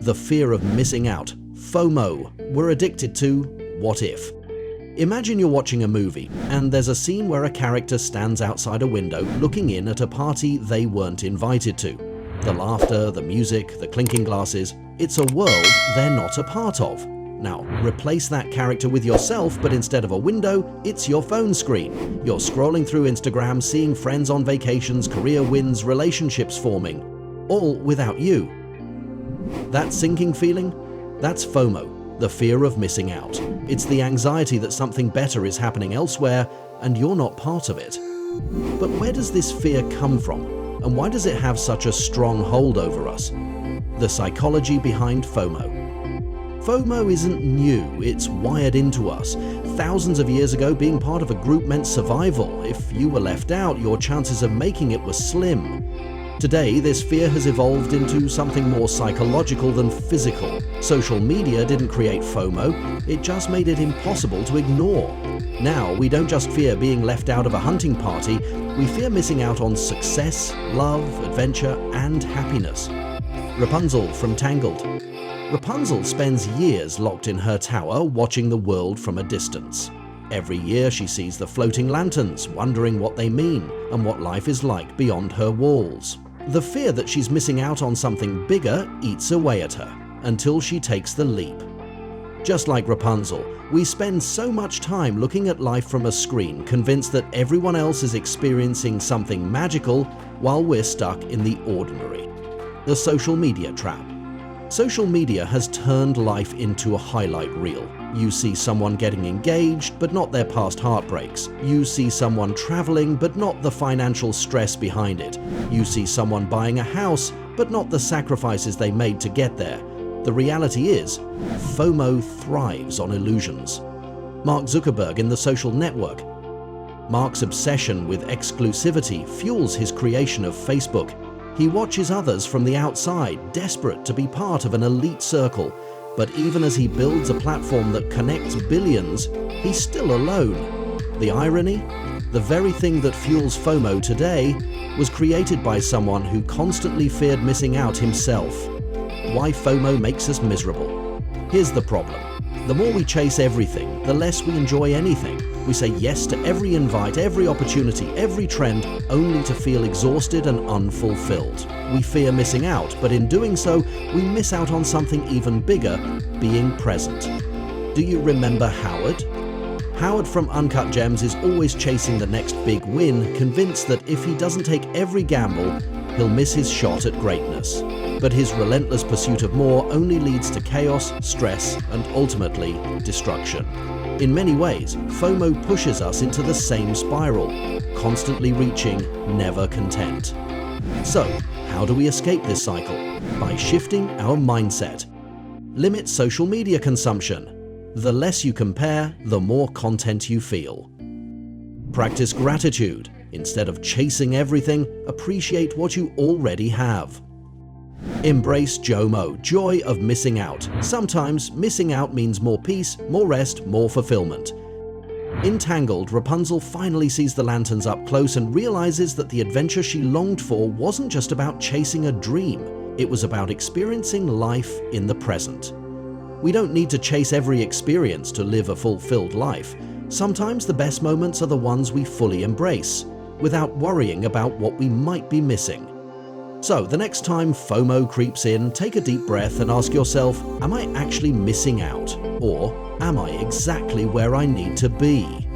the fear of missing out, FOMO. We're addicted to what if. Imagine you're watching a movie, and there's a scene where a character stands outside a window looking in at a party they weren't invited to. The laughter, the music, the clinking glasses, it's a world they're not a part of. Now, replace that character with yourself, but instead of a window, it's your phone screen. You're scrolling through Instagram, seeing friends on vacations, career wins, relationships forming, all without you. That sinking feeling? That's FOMO, the fear of missing out. It's the anxiety that something better is happening elsewhere, and you're not part of it. But where does this fear come from? And why does it have such a strong hold over us? The psychology behind FOMO. FOMO isn't new, it's wired into us. Thousands of years ago, being part of a group meant survival. If you were left out, your chances of making it were slim. Today, this fear has evolved into something more psychological than physical. Social media didn't create FOMO, it just made it impossible to ignore. Now, we don't just fear being left out of a hunting party, we fear missing out on success, love, adventure, and happiness. Rapunzel from Tangled. Rapunzel spends years locked in her tower watching the world from a distance. Every year she sees the floating lanterns, wondering what they mean and what life is like beyond her walls. The fear that she's missing out on something bigger eats away at her until she takes the leap. Just like Rapunzel, we spend so much time looking at life from a screen, convinced that everyone else is experiencing something magical while we're stuck in the ordinary. The social media trap. Social media has turned life into a highlight reel. You see someone getting engaged, but not their past heartbreaks. You see someone traveling, but not the financial stress behind it. You see someone buying a house, but not the sacrifices they made to get there. The reality is, FOMO thrives on illusions. Mark Zuckerberg in The Social Network. Mark's obsession with exclusivity fuels his creation of Facebook. He watches others from the outside, desperate to be part of an elite circle. But even as he builds a platform that connects billions, he's still alone. The irony? The very thing that fuels FOMO today was created by someone who constantly feared missing out himself. Why FOMO makes us miserable. Here's the problem. The more we chase everything, the less we enjoy anything. We say yes to every invite, every opportunity, every trend, only to feel exhausted and unfulfilled. We fear missing out, but in doing so, we miss out on something even bigger, being present. Do you remember Howard? Howard from Uncut Gems is always chasing the next big win, convinced that if he doesn't take every gamble, he'll miss his shot at greatness. But his relentless pursuit of more only leads to chaos, stress, and ultimately, destruction. In many ways, FOMO pushes us into the same spiral, constantly reaching, never content. So, how do we escape this cycle? By shifting our mindset. Limit social media consumption. The less you compare, the more content you feel. Practice gratitude. Instead of chasing everything, appreciate what you already have. Embrace JOMO, joy of missing out. Sometimes missing out means more peace, more rest, more fulfillment. In Tangled, Rapunzel finally sees the lanterns up close and realizes that the adventure she longed for wasn't just about chasing a dream, it was about experiencing life in the present. We don't need to chase every experience to live a fulfilled life. Sometimes the best moments are the ones we fully embrace, without worrying about what we might be missing. So, the next time FOMO creeps in, take a deep breath and ask yourself, am I actually missing out? Or am I exactly where I need to be?